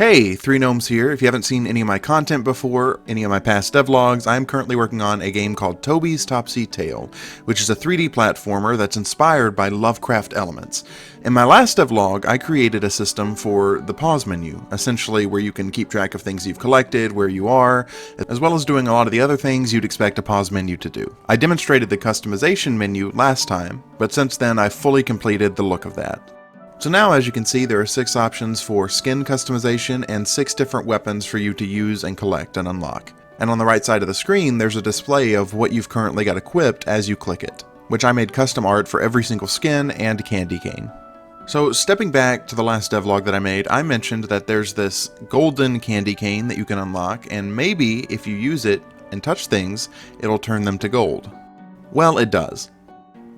Hey, Three Gnomes here. If you haven't seen any of my content before, any of my past devlogs, I'm currently working on a game called Toby's Topsy Tale, which is a 3D platformer that's inspired by Lovecraft elements. In my last devlog, I created a system for the pause menu, essentially where you can keep track of things you've collected, where you are, as well as doing a lot of the other things you'd expect a pause menu to do. I demonstrated the customization menu last time, but since then I've fully completed the look of that. So now, as you can see, there are 6 options for skin customization and 6 different weapons for you to use and collect and unlock. And on the right side of the screen, there's a display of what you've currently got equipped as you click it, which I made custom art for every single skin and candy cane. So stepping back to the last devlog that I made, I mentioned that there's this golden candy cane that you can unlock, and maybe if you use it and touch things, it'll turn them to gold. Well, it does.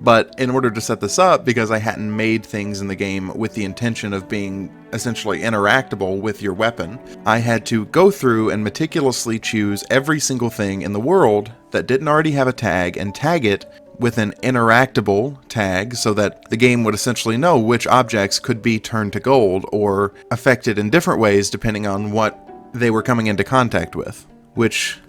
But in order to set this up, because I hadn't made things in the game with the intention of being essentially interactable with your weapon, I had to go through and meticulously choose every single thing in the world that didn't already have a tag and tag it with an interactable tag so that the game would essentially know which objects could be turned to gold or affected in different ways depending on what they were coming into contact with, which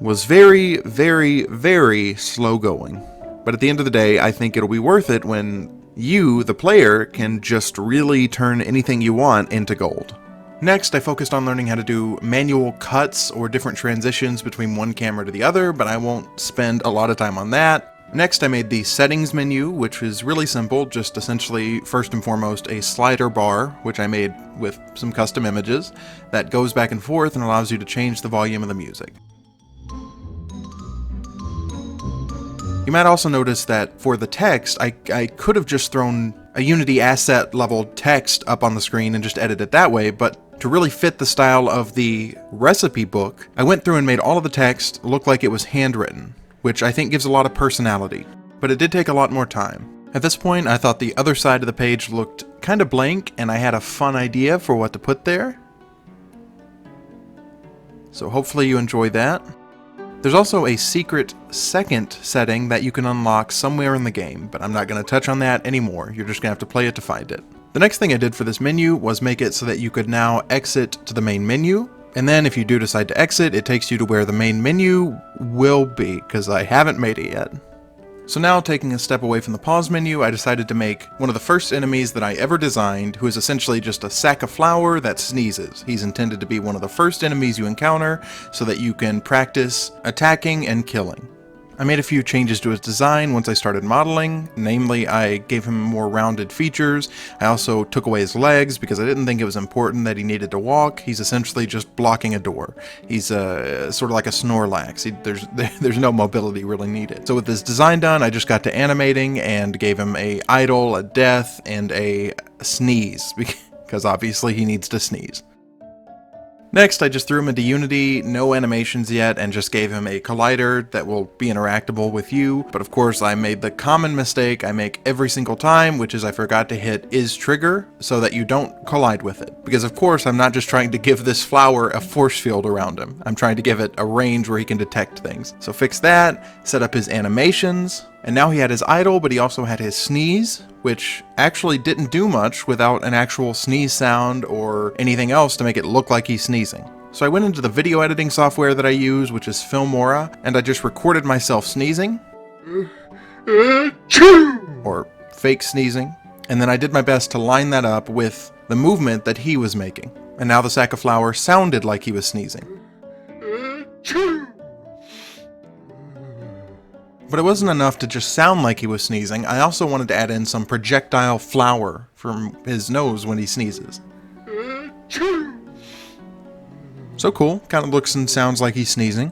was very, very, very slow going. But at the end of the day, I think it'll be worth it when you, the player, can just really turn anything you want into gold. Next, I focused on learning how to do manual cuts or different transitions between one camera to the other, but I won't spend a lot of time on that. Next, I made the settings menu, which is really simple, just essentially, first and foremost, a slider bar, which I made with some custom images, that goes back and forth and allows you to change the volume of the music. You might also notice that for the text, I could have just thrown a Unity asset level text up on the screen and just edited it that way, but to really fit the style of the recipe book, I went through and made all of the text look like it was handwritten, which I think gives a lot of personality, but it did take a lot more time. At this point, I thought the other side of the page looked kind of blank, and I had a fun idea for what to put there. So hopefully you enjoy that. There's also a secret second setting that you can unlock somewhere in the game, but I'm not going to touch on that anymore. You're just going to have to play it to find it. The next thing I did for this menu was make it so that you could now exit to the main menu, and then if you do decide to exit, it takes you to where the main menu will be, because I haven't made it yet. So now, taking a step away from the pause menu, I decided to make one of the first enemies that I ever designed, who is essentially just a sack of flour that sneezes. He's intended to be one of the first enemies you encounter, so that you can practice attacking and killing. I made a few changes to his design once I started modeling, namely I gave him more rounded features. I also took away his legs because I didn't think it was important that he needed to walk. He's essentially just blocking a door. He's sort of like a Snorlax. There's no mobility really needed. So with this design done, I just got to animating and gave him a idle, a death, and a sneeze, because obviously he needs to sneeze. Next, I just threw him into Unity, no animations yet, and just gave him a collider that will be interactable with you. But of course, I made the common mistake I make every single time, which is I forgot to hit is trigger so that you don't collide with it. Because of course, I'm not just trying to give this flower a force field around him. I'm trying to give it a range where he can detect things. So fix that, set up his animations, and now he had his idle, but he also had his sneeze, which actually didn't do much without an actual sneeze sound or anything else to make it look like he's sneezing. So I went into the video editing software that I use, which is Filmora, and I just recorded myself sneezing, or fake sneezing, and then I did my best to line that up with the movement that he was making. And now the sack of flour sounded like he was sneezing. But it wasn't enough to just sound like he was sneezing. I also wanted to add in some projectile flour from his nose when he sneezes. So cool, kind of looks and sounds like he's sneezing.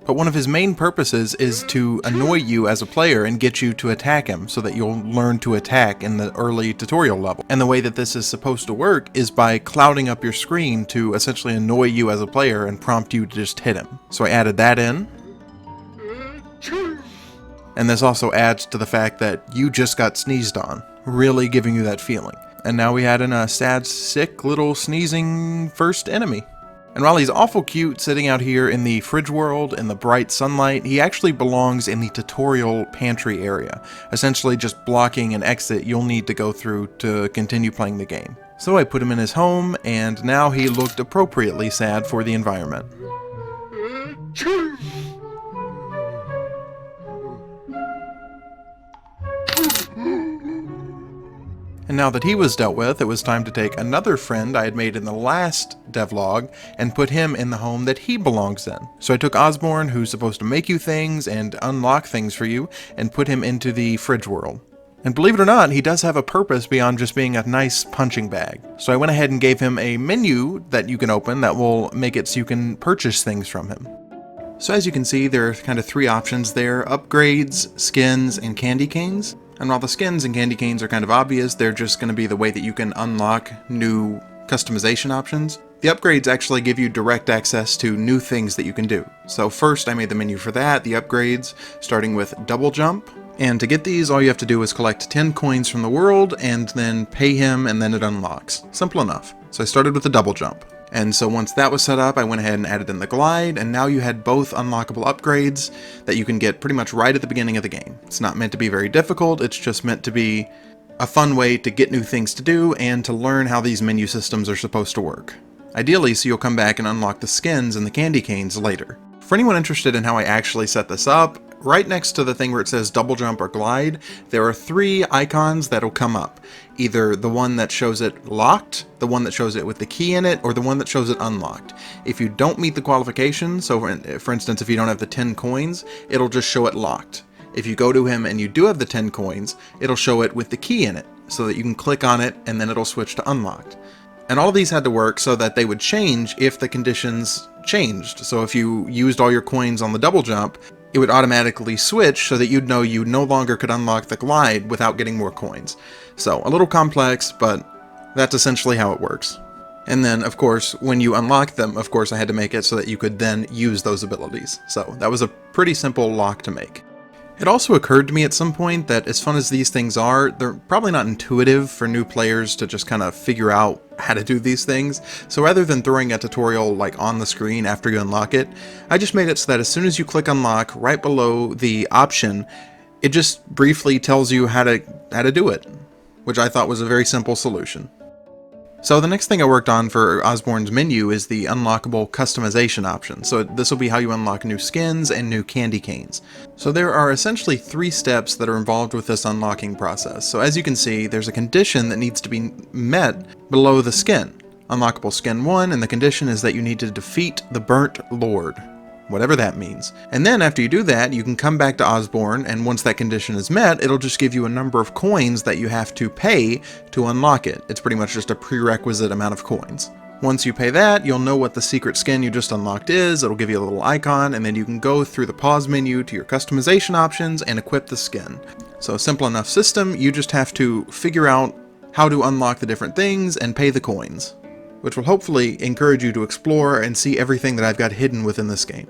But one of his main purposes is to annoy you as a player and get you to attack him so that you'll learn to attack in the early tutorial level. And the way that this is supposed to work is by clouding up your screen to essentially annoy you as a player and prompt you to just hit him. So I added that in. And this also adds to the fact that you just got sneezed on, really giving you that feeling. And now we had a sad, sick little sneezing first enemy. And while he's awful cute sitting out here in the fridge world in the bright sunlight, he actually belongs in the tutorial pantry area, essentially just blocking an exit you'll need to go through to continue playing the game. So I put him in his home, and now he looked appropriately sad for the environment. And now that he was dealt with, it was time to take another friend I had made in the last devlog and put him in the home that he belongs in. So I took Osborne, who's supposed to make you things and unlock things for you, and put him into the fridge world. And believe it or not, he does have a purpose beyond just being a nice punching bag. So I went ahead and gave him a menu that you can open that will make it so you can purchase things from him. So as you can see, there are kind of three options there: upgrades, skins, and candy canes. And while the skins and candy canes are kind of obvious, they're just going to be the way that you can unlock new customization options. The upgrades actually give you direct access to new things that you can do. So first I made the menu for that, the upgrades, starting with double jump. And to get these, all you have to do is collect 10 coins from the world and then pay him, and then it unlocks. Simple enough. So I started with the double jump. And so once that was set up, I went ahead and added in the glide, and now you had both unlockable upgrades that you can get pretty much right at the beginning of the game. It's not meant to be very difficult, it's just meant to be a fun way to get new things to do and to learn how these menu systems are supposed to work. Ideally, so you'll come back and unlock the skins and the candy canes later. For anyone interested in how I actually set this up, right next to the thing where it says double jump or glide, there are three icons that'll come up. Either the one that shows it locked, the one that shows it with the key in it, or the one that shows it unlocked. If you don't meet the qualifications, so for instance, if you don't have the 10 coins, it'll just show it locked. If you go to him and you do have the 10 coins, it'll show it with the key in it, so that you can click on it and then it'll switch to unlocked. And all of these had to work so that they would change if the conditions changed. So if you used all your coins on the double jump, it would automatically switch so that you'd know you no longer could unlock the glide without getting more coins. So a little complex, but that's essentially how it works. And then, of course, when you unlock them, of course, I had to make it so that you could then use those abilities. So that was a pretty simple lock to make. It also occurred to me at some point that as fun as these things are, they're probably not intuitive for new players to just kind of figure out how to do these things. So rather than throwing a tutorial like on the screen after you unlock it, I just made it so that as soon as you click unlock, right below the option, it just briefly tells you how to do it, which I thought was a very simple solution. So the next thing I worked on for Osborne's menu is the unlockable customization option. So this will be how you unlock new skins and new candy canes. So there are essentially 3 steps that are involved with this unlocking process. So as you can see, there's a condition that needs to be met below the skin. Unlockable skin 1, and the condition is that you need to defeat the Burnt Lord, whatever that means. And then after you do that, you can come back to Osborne, and once that condition is met, it'll just give you a number of coins that you have to pay to unlock it. It's pretty much just a prerequisite amount of coins. Once you pay that, you'll know what the secret skin you just unlocked is, it'll give you a little icon, and then you can go through the pause menu to your customization options and equip the skin. So simple enough system, you just have to figure out how to unlock the different things and pay the coins, which will hopefully encourage you to explore and see everything that I've got hidden within this game.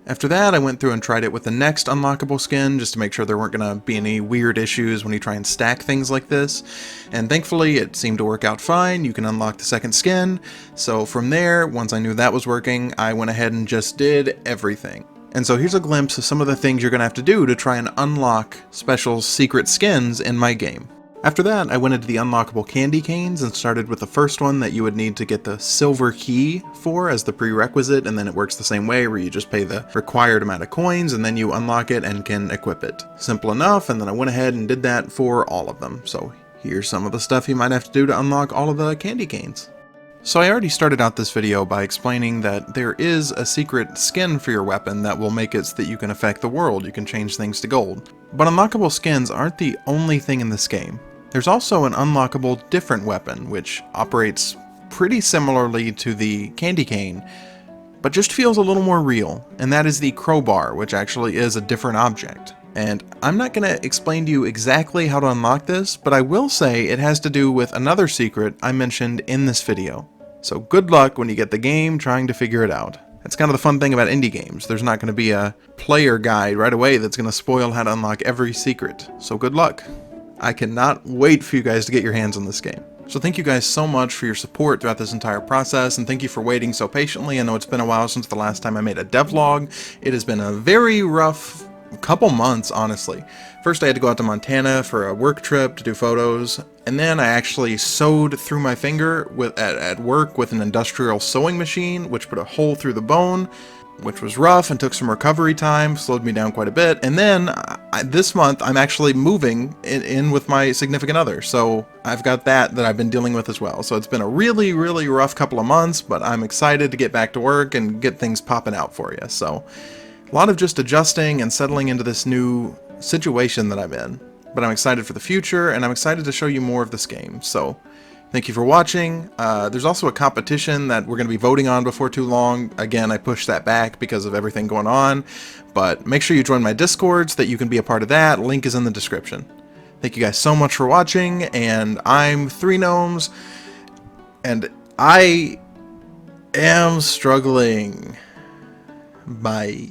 After that, I went through and tried it with the next unlockable skin, just to make sure there weren't going to be any weird issues when you try and stack things like this. And thankfully, it seemed to work out fine. You can unlock the second skin. So from there, once I knew that was working, I went ahead and just did everything. And so here's a glimpse of some of the things you're going to have to do to try and unlock special secret skins in my game. After that, I went into the unlockable candy canes and started with the first one that you would need to get the silver key for as the prerequisite, and then it works the same way where you just pay the required amount of coins and then you unlock it and can equip it. Simple enough, and then I went ahead and did that for all of them. So here's some of the stuff you might have to do to unlock all of the candy canes. So I already started out this video by explaining that there is a secret skin for your weapon that will make it so that you can affect the world, you can change things to gold. But unlockable skins aren't the only thing in this game. There's also an unlockable different weapon, which operates pretty similarly to the candy cane, but just feels a little more real, and that is the crowbar, which actually is a different object. And I'm not going to explain to you exactly how to unlock this, but I will say it has to do with another secret I mentioned in this video. So good luck when you get the game trying to figure it out. That's kind of the fun thing about indie games. There's not going to be a player guide right away that's going to spoil how to unlock every secret. So good luck. I cannot wait for you guys to get your hands on this game. So thank you guys so much for your support throughout this entire process, and thank you for waiting so patiently. I know it's been a while since the last time I made a devlog. It has been a very rough couple months, honestly. First, I had to go out to Montana for a work trip to do photos, and then I actually sewed through my finger at work with an industrial sewing machine, which put a hole through the bone, which was rough and took some recovery time, slowed me down quite a bit. And then this month, I'm actually moving in with my significant other, so I've got that I've been dealing with as well. So it's been a really, really rough couple of months, but I'm excited to get back to work and get things popping out for you. So a lot of just adjusting and settling into this new situation that I'm in. But I'm excited for the future, and I'm excited to show you more of this game. So thank you for watching. There's also a competition that we're going to be voting on before too long. Again, I pushed that back because of everything going on. But make sure you join my Discord so that you can be a part of that. Link is in the description. Thank you guys so much for watching, and I'm 3 Gnomes, and I am struggling. Bye.